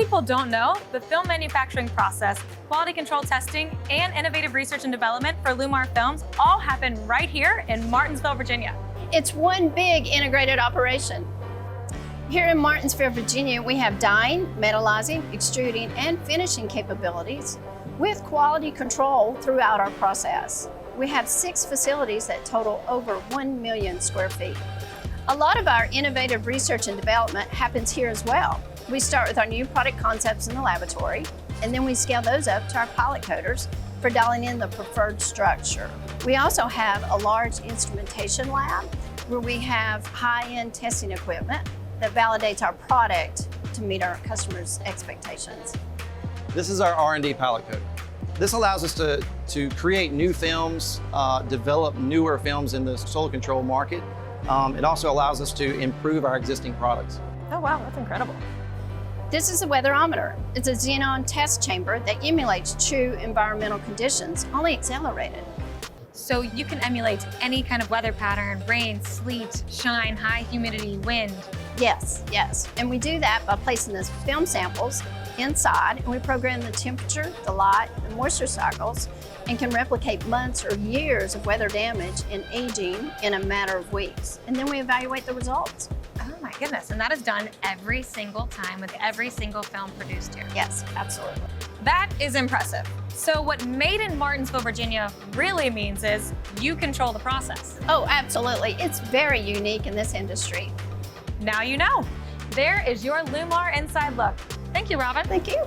people don't know, the film manufacturing process, quality control testing, and innovative research and development for LLumar films all happen right here in Martinsville, Virginia. It's one big integrated operation. Here in Martinsville, Virginia, we have dyeing, metallizing, extruding, and finishing capabilities with quality control throughout our process. We have 6 facilities that total over 1 million square feet. A lot of our innovative research and development happens here as well. We start with our new product concepts in the laboratory, and then we scale those up to our pilot coders for dialing in the preferred structure. We also have a large instrumentation lab where we have high-end testing equipment that validates our product to meet our customers' expectations. This is our R&D pilot coder. This allows us to create new films, develop newer films in the solar control market. It also allows us to improve our existing products. Oh wow, that's incredible. This is a weatherometer. It's a xenon test chamber that emulates true environmental conditions, only accelerated. So you can emulate any kind of weather pattern, rain, sleet, shine, high humidity, wind. Yes, yes. And we do that by placing the film samples inside, and we program the temperature, the light, the moisture cycles, and can replicate months or years of weather damage and aging in a matter of weeks. And then we evaluate the results. Oh my goodness, and that is done every single time with every single film produced here. Yes, absolutely. That is impressive. So what made in Martinsville, Virginia really means is you control the process. Oh, absolutely. It's very unique in this industry. Now you know. There is your LLumar inside look. Thank you, Robin. Thank you.